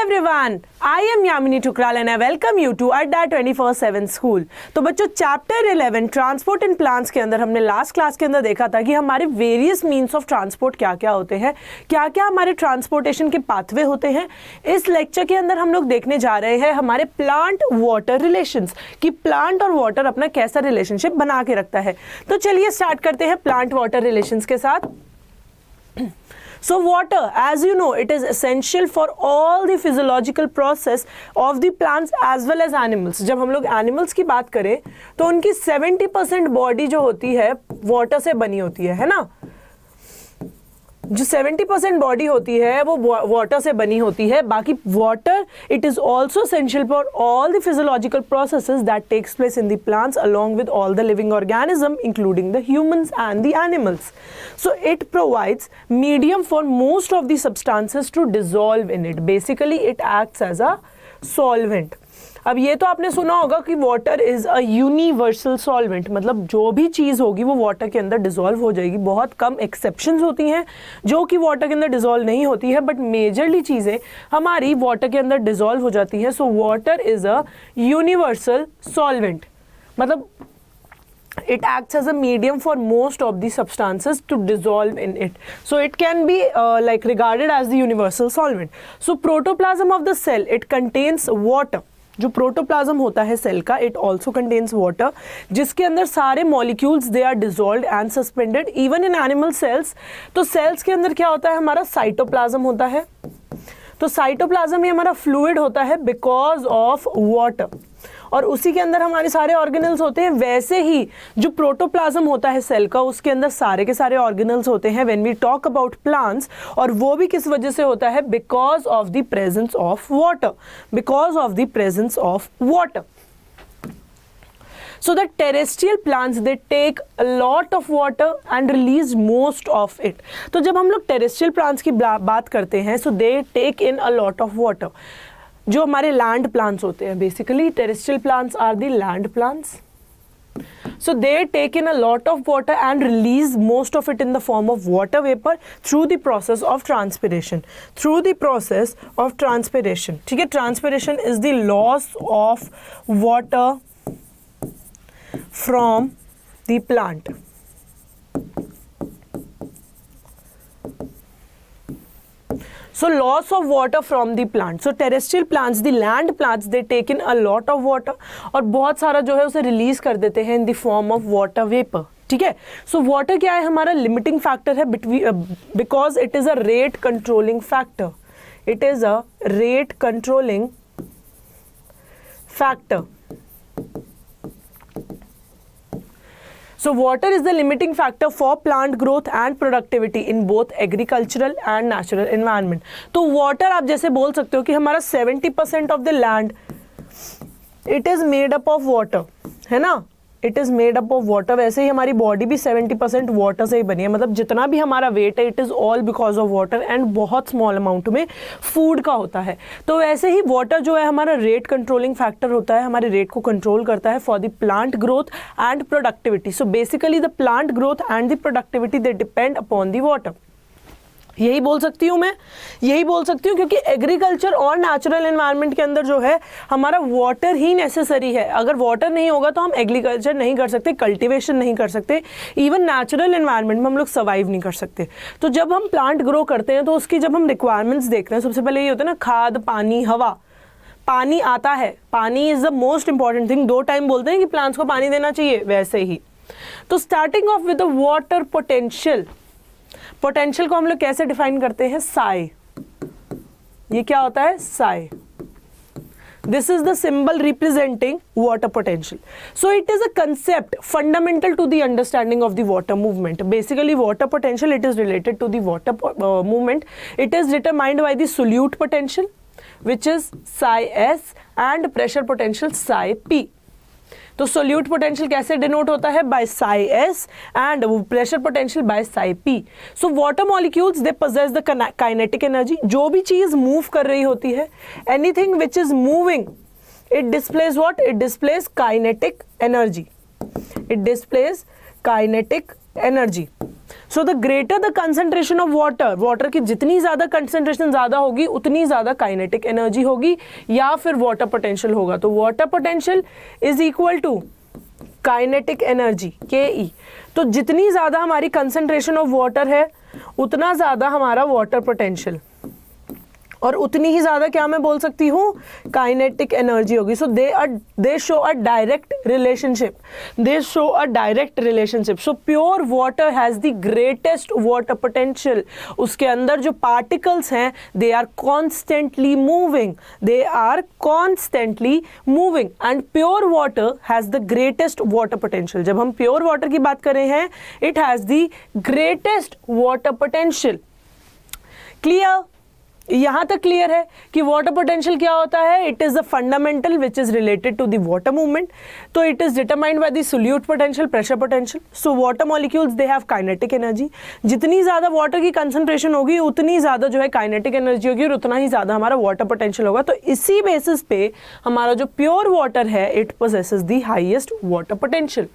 everyone, I am Yamini Tukral and I welcome you to Adda 24/7 School। तो बच्चों chapter 11 transport in plants के अंदर हमने last class के अंदर देखा था कि हमारे वेरियस मीन्स ऑफ ट्रांसपोर्ट क्या क्या होते हैं, क्या क्या हमारे ट्रांसपोर्टेशन के पाथवे होते हैं। इस लेक्चर के अंदर हम लोग देखने जा रहे हैं हमारे प्लांट वाटर रिलेशंस कि प्लांट और वाटर अपना कैसा रिलेशनशिप बना के रखता है। तो चलिए स्टार्ट करते हैं प्लांट वाटर रिलेशंस के साथ। So water, as you know, it is essential for all the physiological process of the plants as well as animals। जब हम लोग animals की बात करें तो उनकी 70% बॉडी जो होती है वाटर से बनी होती है ना। जो 70% बॉडी होती है वो वाटर से बनी होती है। बाकी water it is also essential for all the physiological processes that takes place in the plants along with all the living organism including the humans and the animals. So it provides medium for most of the substances to dissolve in it. Basically it acts as a solvent. अब ये तो आपने सुना होगा कि water is a universal solvent, मतलब जो भी चीज़ होगी वो वाटर के अंदर डिसॉल्व हो जाएगी। बहुत कम एक्सेप्शंस होती हैं जो कि वाटर के अंदर डिसॉल्व नहीं होती है, बट मेजरली चीज़ें हमारी वाटर के अंदर डिसॉल्व हो जाती है। So water is a universal solvent, मतलब it acts as a medium for most of the substances to dissolve in it, so it can be like regarded as the universal solvent। so protoplasm of the cell, it contains water। जो protoplasm होता है cell का, it also contains water, जिसके अंदर सारे molecules they are dissolved and suspended even in animal cells. तो cells के अंदर क्या होता है, हमारा साइटोप्लाज्म होता है। तो साइटोप्लाज्म ही हमारा फ्लूइड होता है बिकॉज ऑफ वाटर, और उसी के अंदर हमारे सारे ऑर्गेनल्स होते हैं। वैसे ही जो प्रोटोप्लाज्म होता है सेल का, उसके अंदर सारे के सारे ऑर्गेनल्स होते हैं when we talk about plants, और वो भी किस वजह से होता है, because of the presence of water, because of the presence of water. So the terrestrial plants they take a lot of water and release most of it। तो जब हम लोग terrestrial plants की बात करते हैं, so they take in a lot of water। जो हमारे land plants होते हैं, basically terrestrial plants are the land plants। So they take in a lot of water and release most of it in the form of water vapor through the process of transpiration। Through the process of transpiration, ठीक है। Transpiration is the loss of water from the plant। So loss of water from the plant। So terrestrial plants, the land plants, they take in a lot of water और बहुत सारा जो है उसे release कर देते हैं in the form of water vapor, ठीक है। सो वाटर क्या है, हमारा लिमिटिंग फैक्टर है because it is a rate controlling factor. It is a rate controlling factor. So water is the limiting factor for plant growth and productivity in both agricultural and natural environment। तो water आप जैसे बोल सकते हो कि हमारा 70% of the land it is made up of water, है ना। It is made up of water. वैसे ही हमारी बॉडी भी 70% वाटर से ही बनी है, मतलब जितना भी हमारा वेट है it is all because of water and बहुत स्मॉल अमाउंट में फूड का होता है। तो वैसे ही वाटर जो है हमारा रेट कंट्रोलिंग फैक्टर होता है, हमारे रेट को कंट्रोल करता है for the plant growth and productivity. So basically the plant growth and the productivity they depend upon the water. यही बोल सकती हूँ मैं, यही बोल सकती हूँ क्योंकि एग्रीकल्चर और नेचुरल एनवायरनमेंट के अंदर जो है हमारा वाटर ही नेसेसरी है। अगर वाटर नहीं होगा तो हम एग्रीकल्चर नहीं कर सकते, कल्टीवेशन नहीं कर सकते, इवन नेचुरल एनवायरनमेंट में हम लोग सर्वाइव नहीं कर सकते। तो जब हम प्लांट ग्रो करते हैं तो उसकी जब हम रिक्वायरमेंट्स देख रहे हैं, सबसे पहले ये होता है ना, खाद, पानी, हवा। पानी आता है, पानी is the most important thing. 2 time बोलते हैं कि प्लांट्स को पानी देना चाहिए, वैसे ही। तो starting of with the water potential. Potential को हम लोग कैसे डिफाइन करते हैं, साई। ये क्या होता है, psi. This is the symbol representing water potential. So it is a concept fundamental to the understanding of the water movement. Basically water potential it is related to the water movement. It is determined by the solute potential which is psi S and pressure potential psi P. तो solute potential कैसे denote होता है, by psi S and pressure potential by psi P. So water molecules they possess the kinetic energy. जो भी चीज move कर रही होती है, anything which is moving it displays what, it displays kinetic energy. It displays kinetic energy. So the greater the concentration of water, water की जितनी ज्यादा कंसंट्रेशन ज्यादा होगी उतनी ज्यादा काइनेटिक एनर्जी होगी या फिर वाटर पोटेंशियल होगा। तो water potential is equal to kinetic energy के। तो जितनी ज्यादा हमारी कंसंट्रेशन ऑफ वाटर है उतना ज्यादा हमारा वाटर पोटेंशियल, और उतनी ही ज्यादा क्या मैं बोल सकती हूँ, काइनेटिक एनर्जी होगी। So they show a direct relationship, they show a direct relationship. So pure water has the greatest water potential. उसके अंदर जो पार्टिकल्स हैं they are constantly moving, they are constantly moving, and pure water has the greatest water potential. जब हम pure water की बात कर रहे हैं, it has the greatest water potential. Clear? यहां तक क्लियर है कि वाटर पोटेंशियल क्या होता है? It is the fundamental which is related to the water movement. तो it is determined by the solute potential, pressure potential. So water molecules they have kinetic energy. जितनी ज्यादा वाटर की concentration होगी उतनी ज्यादा जो है काइनेटिक एनर्जी होगी और उतना ही ज्यादा हमारा वाटर पोटेंशियल होगा। तो इसी बेसिस पे हमारा जो प्योर वाटर है it possesses the highest water potential.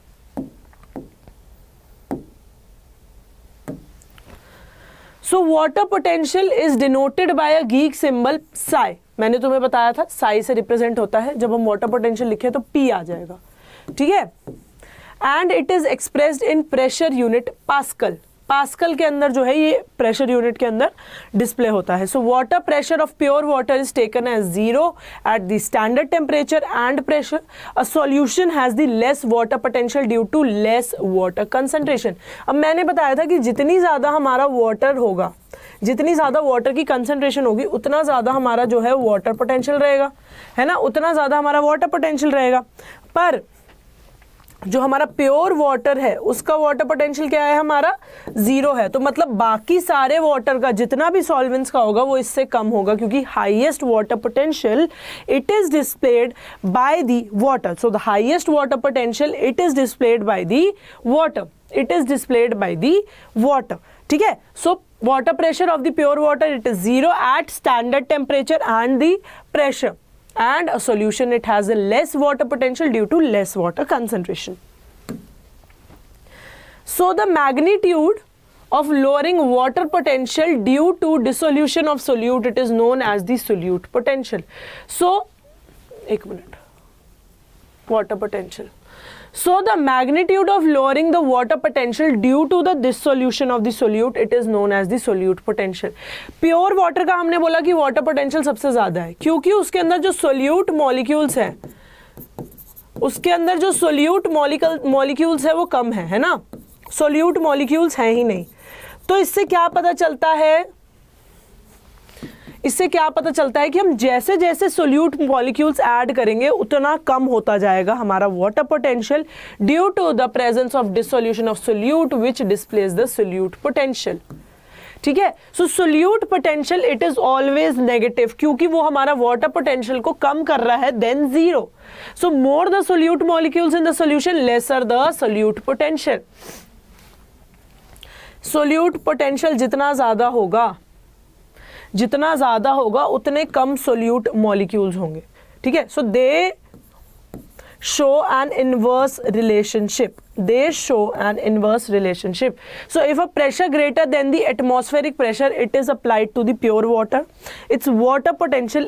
So water potential is denoted by a Greek symbol psi। मैंने तुम्हें बताया था psi से रिप्रेजेंट होता है, जब हम water potential लिखे तो P आ जाएगा, ठीक है। And it is expressed in pressure unit Pascal। Pascal के अंदर जो है ये प्रेशर यूनिट के अंदर डिस्प्ले होता है। So water pressure of pure water is taken as 0 at the standard temperature and pressure. A solution has the less water potential due to less water concentration. अब मैंने बताया था कि जितनी ज्यादा हमारा वाटर होगा, जितनी ज्यादा वाटर की कंसंट्रेशन होगी उतना ज्यादा हमारा जो है वाटर पोटेंशियल रहेगा, है ना, उतना ज्यादा हमारा वाटर पोटेंशियल रहेगा। पर जो हमारा प्योर वाटर है उसका वाटर पोटेंशियल क्या है, हमारा 0 है। तो मतलब बाकी सारे वाटर का जितना भी सॉल्वेंट्स का होगा वो इससे कम होगा, क्योंकि highest water potential it is displayed by the water. So the highest water potential it is displayed by the water, it is displayed by the water, ठीक है। सो water pressure of the pure water it is 0 at standard temperature and the pressure, and a solution it has a less water potential due to less water concentration. So the magnitude of lowering water potential due to dissolution of solute it is known as the solute potential. So एक minute, water potential. So the magnitude of lowering the water potential due to the dissolution of the solute it is known as the solute potential. Pure water का हमने बोला कि water potential सबसे ज्यादा है क्योंकि उसके अंदर जो solute molecules हैं, उसके अंदर जो solute molecules है वो कम है ना, solute molecules हैं ही नहीं। तो इससे क्या पता चलता है, इससे क्या पता चलता है कि हम जैसे जैसे सोल्यूट मॉलिक्यूल्स ऐड करेंगे उतना कम होता जाएगा हमारा water potential due to the presence of dissolution of solute which displace the solute potential, ठीक है। So solute potential it is always negative क्योंकि वो हमारा वाटर पोटेंशियल को कम कर रहा है than 0। So more the solute molecules in the solution lesser the solute potential. Solute potential जितना ज्यादा होगा, जितना ज्यादा होगा उतने कम सोल्यूट मॉलिक्यूल्स होंगे, ठीक है। So they show an inverse relationship, they show an inverse relationship. So if a pressure greater than the atmospheric pressure it is applied to the pure water, its water potential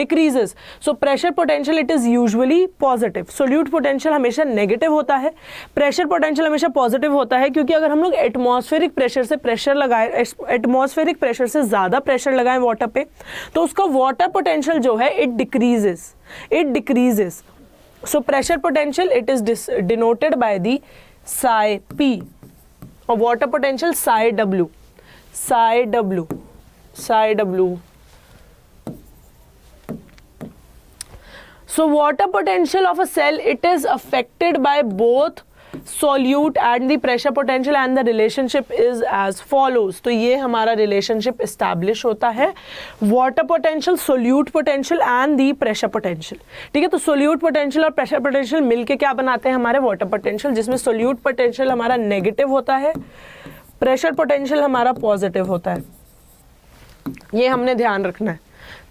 decreases. So pressure potential it is usually positive, solute potential हमेशा negative होता है, pressure potential हमेशा positive होता है, क्योंकि अगर हम लोग atmospheric pressure से pressure लगाए, atmospheric pressure से ज़्यादा pressure लगाएं water पे तो उसका water potential जो है it decreases, it decreases. So pressure potential it is denoted by the psi P or water potential psi W, psi W, psi W. So water potential of a cell it is affected by both solute and the pressure potential and the relationship is as follows. तो ये हमारा relationship establish होता है water potential, solute potential and the pressure potential, ठीक है। तो solute potential और pressure potential मिलके क्या बनाते हैं हमारे water potential, जिसमें solute potential हमारा negative होता है, pressure potential हमारा positive होता है, ये हमने ध्यान रखना है,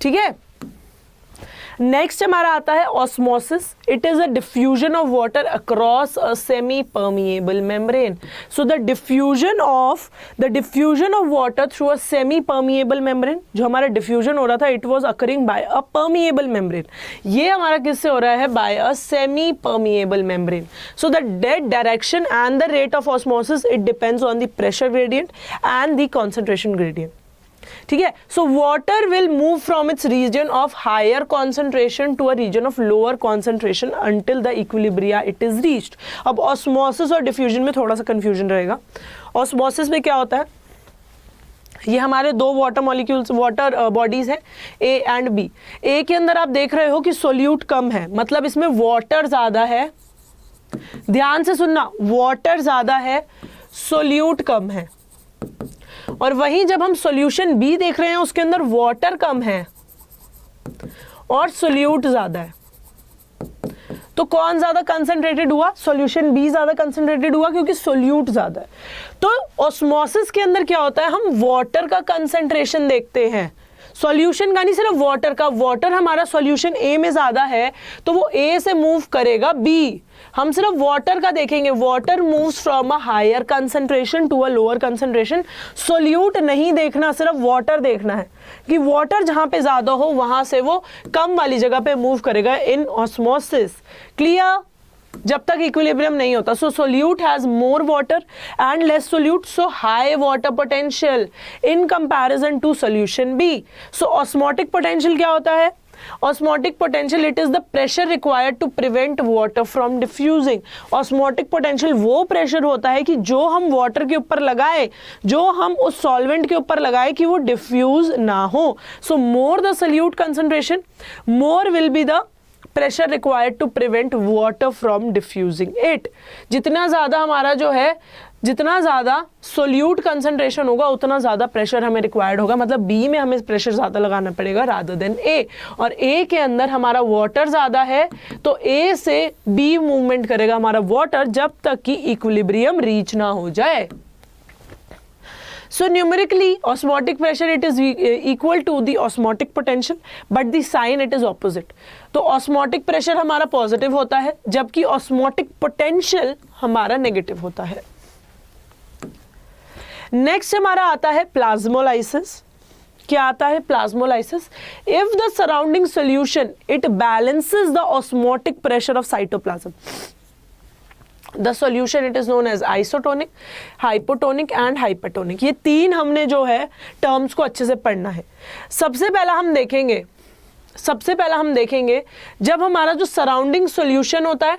ठीक है। नेक्स्ट हमारा आता है osmosis. It is a diffusion of water across a semi permeable membrane. So the diffusion of water through a semi permeable membrane, जो हमारा डिफ्यूजन हो रहा था, it was occurring by a permeable membrane. ये हमारा किससे हो रहा है? By a semi permeable membrane. So the dead direction and the rate of osmosis it depends on the pressure gradient and the concentration gradient. ठीक है. So water will move from its region of higher concentration to a region of lower concentration until the equilibria it is reached. अब osmosis और diffusion में थोड़ा सा confusion रहेगा. Osmosis में क्या होता है? ये हमारे दो वाटर मॉलिक्यूल्स, वाटर बॉडीज हैं, ए एंड बी. ए के अंदर आप देख रहे हो कि सोल्यूट कम है, मतलब इसमें वाटर ज्यादा है. ध्यान से सुनना, वाटर ज्यादा है, सोल्यूट कम है. और वहीं जब हम सॉल्यूशन बी देख रहे हैं, उसके अंदर वाटर कम है और सोल्यूट ज्यादा है. तो कौन ज्यादा कंसंट्रेटेड हुआ? सॉल्यूशन बी ज्यादा कंसंट्रेटेड हुआ, क्योंकि सोल्यूट ज्यादा है. तो ऑस्मोसिस के अंदर क्या होता है? हम वाटर का कंसंट्रेशन देखते हैं, सॉल्यूशन का नहीं, सिर्फ वाटर का. वाटर हमारा सॉल्यूशन ए में ज्यादा है तो वो ए से मूव करेगा बी. हम सिर्फ वाटर का देखेंगे. Water moves from a higher concentration to a lower concentration. Solute नहीं देखना, सिर्फ वाटर देखना है कि वाटर जहां पे ज्यादा हो वहां से वो कम वाली जगह पे मूव करेगा इन ऑस्मोसिस. क्लियर? जब तक इक्विलिब्रियम नहीं होता. So solute has more water and less solute, so high water potential in comparison to solution B. सो ऑस्मोटिक पोटेंशियल क्या होता है? Osmotic potential it is the pressure required to prevent water from diffusing. Osmotic potential वो pressure होता है कि जो हम वाटर के ऊपर लगाए, जो हम उस सॉल्वेंट के ऊपर लगाए, कि वो डिफ्यूज ना हो. So more the solute concentration, more will be the pressure required to prevent water from diffusing it. जितना ज्यादा हमारा जो है, जितना ज्यादा सोल्यूट कंसंट्रेशन होगा, उतना ज्यादा प्रेशर हमें रिक्वायर्ड होगा. मतलब बी में हमें प्रेशर ज्यादा लगाना पड़ेगा रादर देन ए. और ए के अंदर हमारा वाटर ज्यादा है, तो ए से बी मूवमेंट करेगा हमारा वाटर जब तक कि इक्विलिब्रियम रीच ना हो जाए. So numerically osmotic pressure it is equal to the osmotic potential, but the sign it is opposite. तो osmotic pressure हमारा पॉजिटिव होता है, जबकि osmotic potential हमारा नेगेटिव होता है. नेक्स्ट हमारा आता है प्लाज्मोलाइसिस. क्या आता है? Plasmolysis. If the surrounding solution it balances the osmotic pressure of cytoplasm, the solution it is known as isotonic, hypotonic and hypertonic. ये तीन हमने जो है टर्म्स को अच्छे से पढ़ना है. सबसे पहला हम देखेंगे जब हमारा जो सराउंडिंग सॉल्यूशन होता है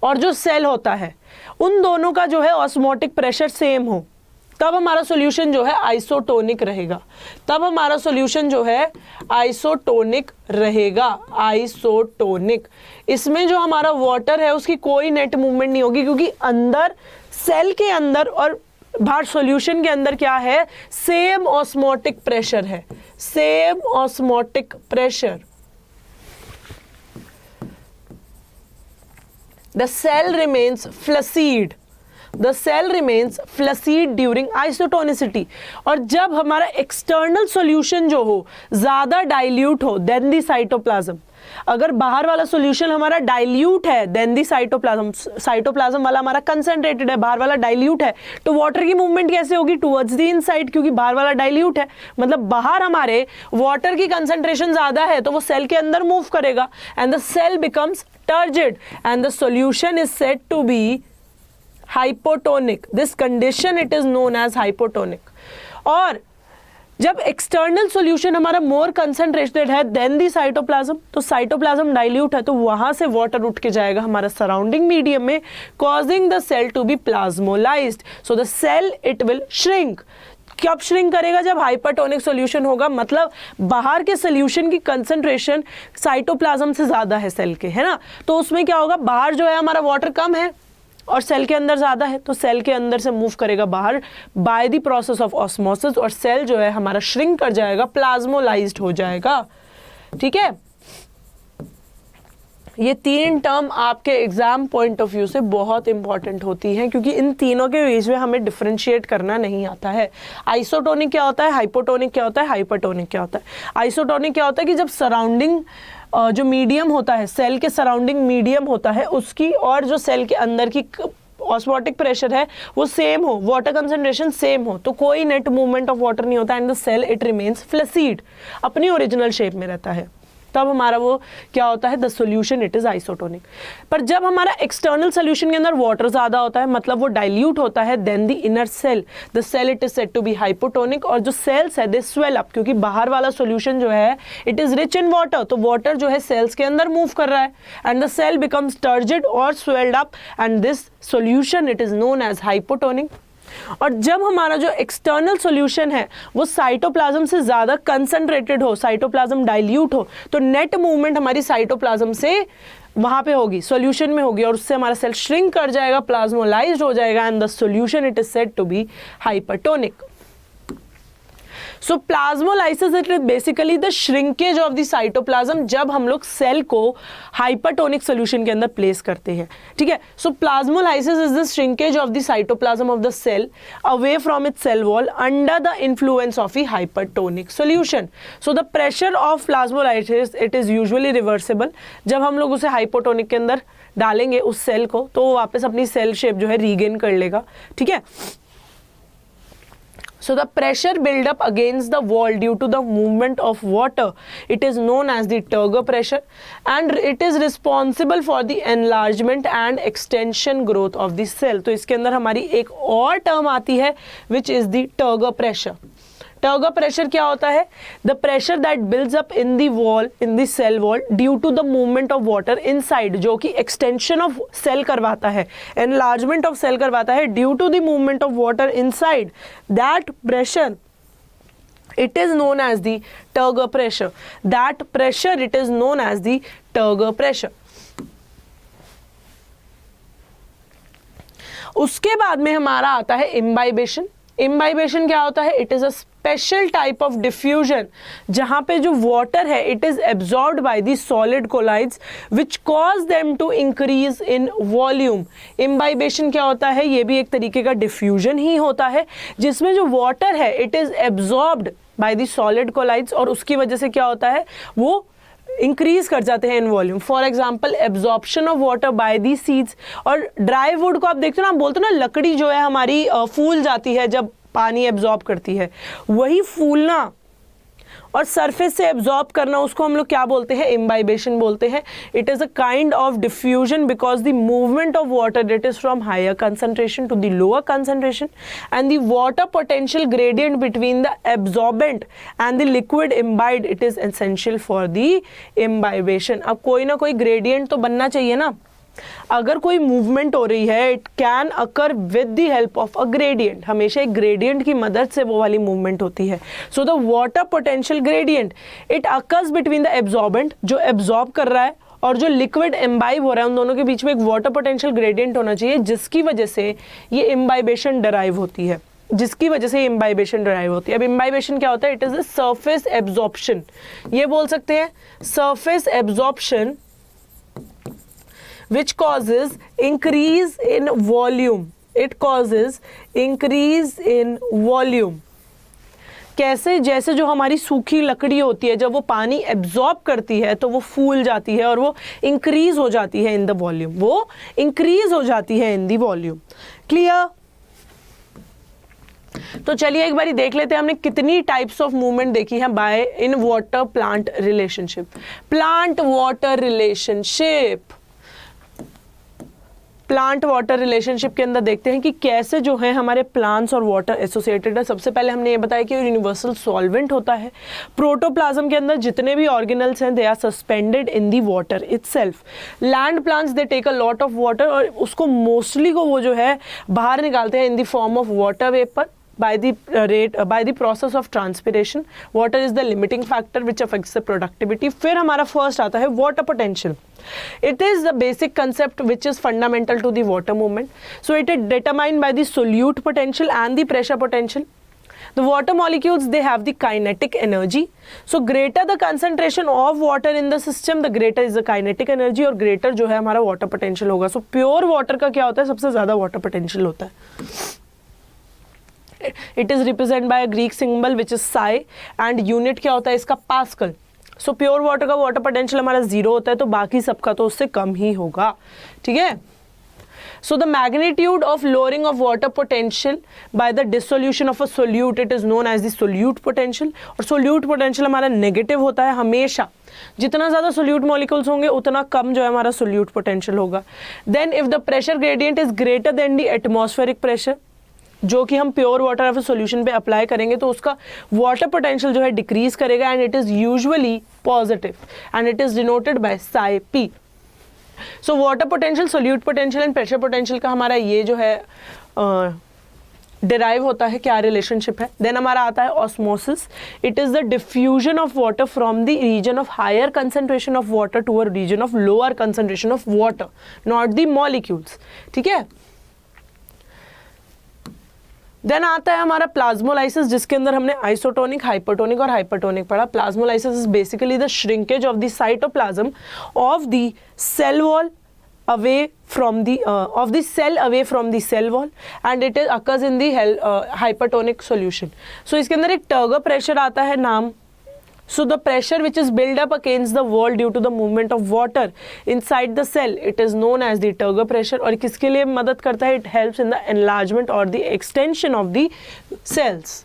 और जो सेल होता है, उन दोनों का जो है ऑस्मोटिक प्रेशर सेम हो, तब हमारा सॉल्यूशन जो है आइसोटोनिक रहेगा. आइसोटोनिक. इसमें जो हमारा वाटर है उसकी कोई नेट मूवमेंट नहीं होगी, क्योंकि अंदर सेल के अंदर और बाहर सॉल्यूशन के अंदर क्या है? सेम ऑस्मोटिक प्रेशर है. The cell remains flaccid during isotonicity. और जब हमारा एक्सटर्नल सॉल्यूशन जो हो ज्यादा डाइल्यूट हो देन दी साइटोप्लाज्म. अगर बाहर वाला सॉल्यूशन हमारा डाइल्यूट है देन दी साइटोप्लाज्म वाला हमारा कंसंट्रेटेड है, बाहर वाला डाइल्यूट है, तो वाटर की मूवमेंट कैसे होगी? टुवर्ड्स द इनसाइड, क्योंकि बाहर वाला डाइल्यूट है. मतलब बाहर हमारे वाटर की कंसंट्रेशन ज्यादा है तो वो सेल के अंदर मूव करेगा and the cell becomes turgid and the solution is said to be hypotonic. This condition it is known as hypotonic. और जब एक्सटर्नल सॉल्यूशन हमारा मोर कंसंट्रेटेड है देन दी साइटोप्लाज्म, तो साइटोप्लाज्म डाइल्यूट है, तो वहां से वाटर उठ के जाएगा हमारा सराउंडिंग मीडियम में, causing the cell to be plasmolysed. So the cell it will shrink. कब श्रिंक करेगा? जब हाइपरटोनिक सॉल्यूशन होगा, मतलब बाहर के सॉल्यूशन की कंसंट्रेशन साइटोप्लाज्म से ज्यादा है सेल के, है ना. तो उसमें क्या होगा? बाहर जो है हमारा वाटर कम है और सेल के अंदर ज्यादा है, तो सेल के अंदर से मूव करेगा बाहर by the process of osmosis, और सेल जो है हमारा श्रिंक कर जाएगा, प्लाज्मोलाइज्ड हो जाएगा. ठीक है. ये तीन टर्म आपके एग्जाम पॉइंट ऑफ व्यू से बहुत इंपॉर्टेंट होती हैं, क्योंकि इन तीनों के बीच में हमें डिफरेंशिएट करना नहीं आता है. आइसोटोनिक क्या होता है, हाइपोटोनिक क्या होता है, हाइपरटोनिक क्या होता है. आइसोटोनिक क्या होता है कि जब सराउंडिंग जो मीडियम होता है, सेल के सराउंडिंग मीडियम होता है उसकी और जो सेल के अंदर की ऑस्मोटिक प्रेशर है वो सेम हो, वाटर कंसंट्रेशन सेम हो, तो कोई नेट मूवमेंट ऑफ वाटर नहीं होता and the cell it remains flaccid, अपनी ओरिजिनल शेप में रहता है। तब हमारा वो क्या होता है, the solution it is isotonic. पर जब हमारा एक्सटर्नल सॉल्यूशन के अंदर वाटर ज्यादा होता है, मतलब वो डाइल्यूट होता है, then the inner cell, the cell it is said to be hypotonic, और जो सेल्स है दे स्वेल अप, क्योंकि बाहर वाला सॉल्यूशन जो है it is rich in water, तो वाटर जो है सेल्स के अंदर मूव कर रहा है and the cell becomes turgid और swelled up and this solution it is known as hypotonic. और जब हमारा जो एक्सटर्नल सॉल्यूशन है वो साइटोप्लाज्म से ज्यादा कंसंट्रेटेड हो, साइटोप्लाज्म डाइल्यूट हो, तो नेट मूवमेंट हमारी साइटोप्लाज्म से वहां पे होगी, सॉल्यूशन में होगी, और उससे हमारा सेल श्रिंक कर जाएगा, प्लाज्मोलाइज्ड हो जाएगा and the solution it is said to be hypertonic. So plasmolysis it is basically the shrinkage of the cytoplasm, जब हम लोग सेल को हाइपरटोनिक सॉल्यूशन के अंदर प्लेस करते हैं, ठीक है। So plasmolysis is the shrinkage of the cytoplasm of the cell away from its cell wall under the influence of a hypertonic solution. So the pressure of plasmolysis it is usually reversible, जब हम लोग उसे hypotonic के अंदर डालेंगे उस cell को, तो वो वापस अपनी सेल शेप जो है रीगेन कर लेगा, ठीक है। So the pressure build up against the wall due to the movement of water, it is known as the turgor pressure and it is responsible for the enlargement and extension growth of the cell। तो इसके अंदर हमारी एक और term आती है which is the turgor pressure। Turgor pressure क्या होता है, the pressure that builds up in the wall, in the cell wall due to the movement of water inside, जो कि एक्सटेंशन ऑफ सेल करवाता है, एनलार्जमेंट ऑफ सेल करवाता है due to the movement of water inside, that pressure it is known as the turgor pressure, that pressure it is known as the turgor pressure। उसके बाद में हमारा आता है इम्बाइबेशन। इम्बाइबेशन क्या होता है, it is a special type of diffusion जहां पे जो वाटर है it is absorbed by the solid colloids which cause them to increase in volume. Imbibition क्या होता है, ये भी एक तरीके का डिफ्यूजन ही होता है जिसमें जो वाटर है it is absorbed by the solid colloids और उसकी वजह से क्या होता है वो इंक्रीज कर जाते हैं in volume. For example absorption of water by the seeds. और ड्राई वुड को आप देखते हो ना, आप बोलते हो ना लकड़ी जो है हमारी फूल जाती है जब पानी एब्जॉर्ब करती है, वही फूलना और सरफेस से एब्जॉर्ब करना उसको हम लोग क्या बोलते हैं, इम्बाइबेशन बोलते हैं। It is a kind of diffusion because the movement of water it is from higher concentration to the lower concentration and the water potential gradient between the absorbent and the liquid imbibed it is essential for the imbibition. अब कोई ना कोई gradient तो बनना चाहिए ना, अगर कोई मूवमेंट हो रही है it can occur with the help of a gradient, हमेशा एक ग्रेडियंट की मदद से वो वाली मूवमेंट होती है। So the water potential gradient it occurs between the absorbent, जो एब्जॉर्ब कर रहा है, और जो लिक्विड इम्बाइब हो रहा है, उन दोनों के बीच में एक वाटर पोटेंशियल ग्रेडियंट होना चाहिए जिसकी वजह से ये इम्बाइबेशन डराइव होती है, जिसकी वजह से इम्बाइबेशन डराइव होती है। अब इम्बाइबेशन क्या होता है, it is a surface absorption, ये बोल सकते हैं surface absorption which causes increase in volume, it causes increase in volume। कैसे, जैसे जो हमारी सूखी लकड़ी होती है जब वो पानी एब्जॉर्ब करती है तो वो फूल जाती है और वो इंक्रीज हो जाती है इन द वॉल्यूम, वो इंक्रीज हो जाती है इन द वॉल्यूम। क्लियर? तो चलिए एक बारी देख लेते हैं हमने कितनी टाइप्स ऑफ मूवमेंट देखी है by in water plant relationship. Plant water relationship, plant water relationship के अंदर देखते हैं कि कैसे जो है हमारे प्लांट्स और वाटर एसोसिएटेड है। सबसे पहले हमने ये बताया कि यूनिवर्सल सॉल्वेंट होता है। प्रोटोप्लाज्म के अंदर जितने भी ऑर्गेनल्स हैं they are suspended in the water itself. Land plants they take a lot of water और उसको मोस्टली को वो जो है बाहर निकालते हैं in the form of water vapour by the process of transpiration। water is the limiting factor which affects the productivity। फिर हमारा फर्स्ट आता है water potential। it is the basic concept which is fundamental to the water movement। so it is determined by the solute potential and the pressure potential। the water molecules they have the kinetic energy। so greater the concentration of water in the system the greater is the kinetic energy और greater जो है हमारा water potential होगा। so pure water का क्या होता है, सबसे ज़्यादा water potential होता है। It is represented by a Greek symbol which is psi and unit क्या होता है इसका पास्कल। सो प्योर वाटर का वाटर पोटेंशियल हमारा 0 होता है, तो बाकी सबका तो उससे कम ही होगा, ठीक है। So the magnitude of lowering of water potential by the dissolution of a solute, it is known as the solute potential. और solute potential हमारा नेगेटिव होता है हमेशा, जितना ज़्यादा solute molecules होंगे उतना कम जो है हमारा solute potential होगा. Then if the pressure gradient is greater than the atmospheric pressure, जो कि हम प्योर वाटर ऑफ सॉल्यूशन पे अप्लाई करेंगे तो उसका वाटर पोटेंशियल जो है डिक्रीज करेगा, and it is usually positive and it is denoted by psi P. So water potential, solute potential and pressure potential का हमारा ये जो है डिराइव होता है, क्या रिलेशनशिप है. देन हमारा आता है osmosis. It is the diffusion of water from the region of higher concentration of water to a region of lower concentration of water, not the molecules, ठीक है. देन आता है हमारा प्लाज्मोलाइसिस, जिसके अंदर हमने आइसोटोनिक, हाइपरटोनिक और हाइपरटोनिक पढ़ा. Plasmolysis is basically the shrinkage of the cytoplasm of the cell wall away from the of the cell away from the cell wall, and it occurs in the hypertonic solution. So इसके अंदर एक turgor pressure आता है नाम. So the pressure which is built up against the wall due to the movement of water inside the cell, it is known as the turgor pressure. और किसके लिए मदद करता है? It helps in the enlargement or the extension of the cells.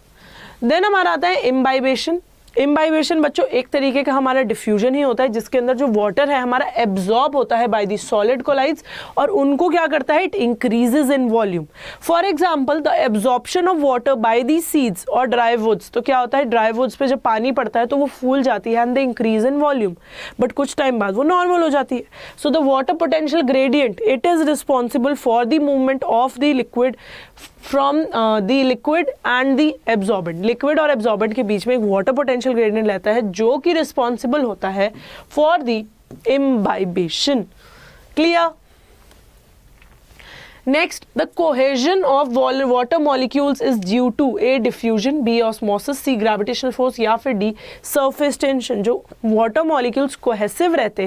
Then हमारा आता है imbibation. Imbibition बच्चों एक तरीके का हमारा डिफ्यूजन ही होता है, जिसके अंदर जो वाटर है हमारा एब्जॉर्ब होता है बाय द सॉलिड कोलाइड्स, और उनको क्या करता है? It increases in volume. For example the absorption of water by the seeds और ड्राई वुड्स. तो क्या होता है? ड्राई वुड्स पे जब पानी पड़ता है तो वो फूल जाती है and they increase in volume, but कुछ टाइम बाद वो नॉर्मल हो जाती है. So the water potential gradient, it is responsible for the movement of the liquid from the liquid and the absorbent. Liquid और एब्जॉर्बेंट के बीच में एक वाटर पोटेंशियल ग्रेडियंट रहता है जो कि रिस्पॉन्सिबल होता है for the imbibition. Clear? Next, the cohesion of water molecules is due to A. diffusion, B. osmosis, C. gravitational force या फिर D. surface tension. जो water molecules cohesive रहते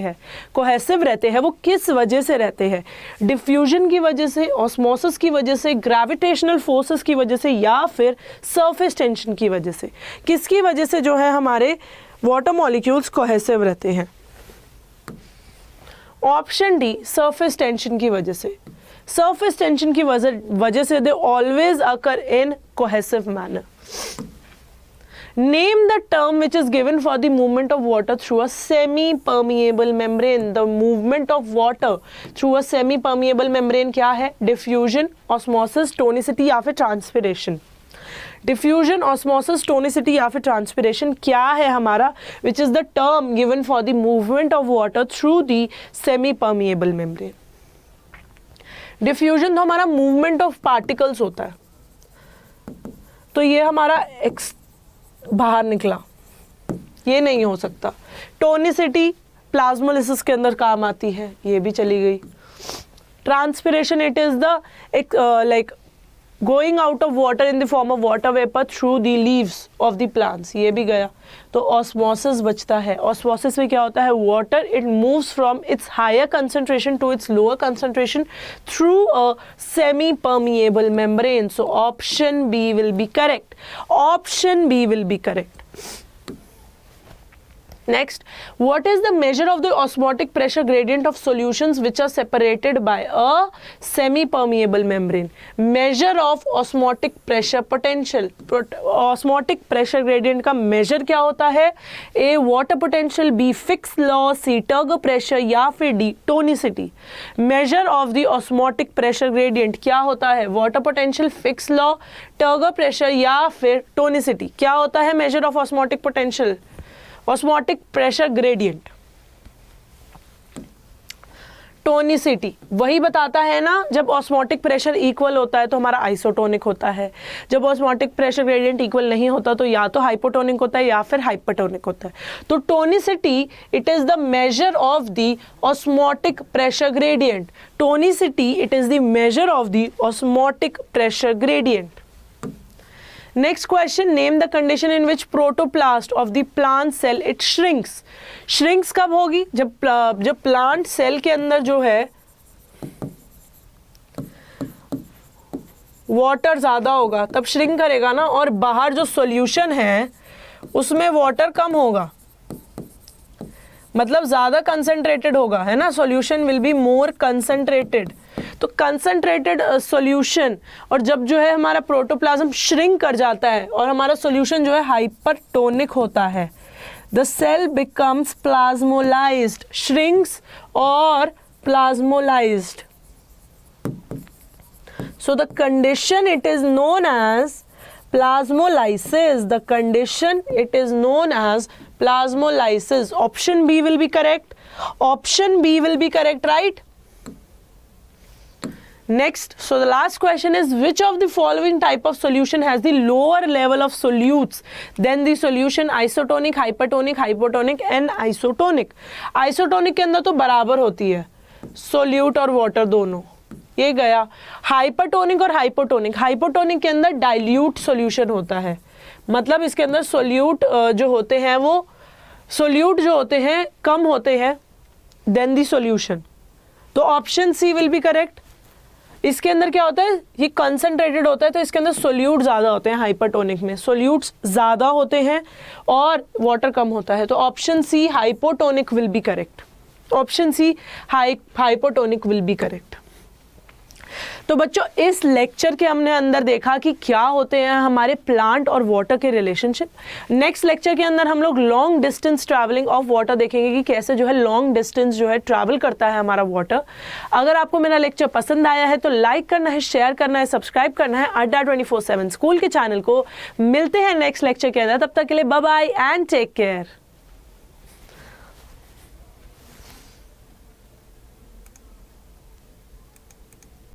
हैं वो किस वजह से रहते हैं? diffusion की वजह से, osmosis की वजह से, gravitational forces की वजह से, या फिर surface tension की वजह से. किसकी वजह से जो है हमारे water molecules cohesive रहते हैं? ऑप्शन D, surface tension की वजह से. Surface tension की वजह से they always occur in cohesive manner. Name the term which is given for the movement of water through a semi-permeable membrane. The movement of water through a semi-permeable membrane क्या है? Diffusion, osmosis, tonicity या फिर transpiration. Diffusion, osmosis, tonicity या फिर transpiration क्या है हमारा? Which is the term given for the movement of water through the semi-permeable membrane. Diffusion तो हमारा मूवमेंट ऑफ पार्टिकल्स होता है, तो ये हमारा बाहर निकला, ये नहीं हो सकता. टोनिसिटी प्लाज्मोलिसिस के अंदर काम आती है, ये भी चली गई. Transpiration, it is the like going out of water in the form of water vapour through the leaves of the plants, ये भी गया. तो ऑस्मोसिस बचता है. ऑस्मोसिस में क्या होता है? Water it moves from its higher concentration to its lower concentration through a semi permeable membrane. So option B will be correct. Option B will be correct. Next, what is the measure of the osmotic pressure gradient of solutions which are separated by a semi-permeable membrane? Measure of osmotic pressure potential. Osmotic pressure gradient का measure क्या होता है? A. water potential, B. fixed law, C. turgor pressure या फिर D. tonicity. Measure of the osmotic pressure gradient क्या होता है? Water potential, fixed law, turgor pressure या फिर tonicity. क्या होता है measure of osmotic potential? Osmotic pressure gradient. Tonicity वही बताता है ना, जब ऑस्मोटिक प्रेशर इक्वल होता है तो हमारा आइसोटोनिक होता है, जब ऑस्मोटिक प्रेशर ग्रेडियंट इक्वल नहीं होता तो या तो हाइपोटोनिक होता है या फिर हाइपरटोनिक होता है. तो tonicity it is the measure of the osmotic pressure gradient. Tonicity it is the measure of the osmotic pressure gradient. Next question, name the condition in which protoplast of the plant cell it shrinks. Shrinks कब होगी? जब plant cell के अंदर जो है water ज़्यादा होगा तब shrink करेगा ना, और बाहर जो solution है उसमें water कम होगा मतलब ज़्यादा कंसंट्रेटेड होगा, है ना, solution will be more concentrated. तो कंसंट्रेटेड सॉल्यूशन, और जब जो है हमारा प्रोटोप्लाज्म श्रिंक कर जाता है और हमारा सॉल्यूशन जो है हाइपरटोनिक होता है, the cell becomes plasmolysed, shrinks और plasmolysed. So the condition it is known as plasmolysis. The condition it is known as plasmolysis. Option B will be correct. Option B will be correct, right? Next, so the last question is, which of the following type of solution has the lower level of solutes than the solution isotonic, hypertonic, hypotonic and isotonic? Isotonic के अंदर तो बराबर होती है solute और water दोनों, ये गया। हाइपरटोनिक और हाइपोटोनिक, हाइपोटोनिक के अंदर डाइल्यूट सॉल्यूशन होता है, मतलब इसके अंदर सोल्यूट जो होते हैं वो सोल्यूट जो होते हैं कम होते हैं देन दी सॉल्यूशन। तो option C will be correct. इसके अंदर क्या होता है, ये कंसंट्रेटेड होता है तो इसके अंदर सोल्यूट ज़्यादा होते हैं, हाइपरटोनिक में सोल्यूट्स ज़्यादा होते हैं और वाटर कम होता है। तो option C hypotonic will be correct. Option C hypotonic will be correct. तो बच्चों इस लेक्चर के हमने अंदर देखा कि क्या होते हैं हमारे प्लांट और वाटर के रिलेशनशिप। नेक्स्ट लेक्चर के अंदर हम लोग long distance travelling of water देखेंगे कि कैसे जो है लॉन्ग डिस्टेंस जो है ट्रैवल करता है हमारा वाटर। अगर आपको मेरा लेक्चर पसंद आया है तो लाइक करना है, शेयर करना है, सब्सक्राइब करना है अड्डा 24/7 स्कूल के चैनल को। मिलते हैं नेक्स्ट लेक्चर के अंदर, तब तक के लिए bye bye and take care.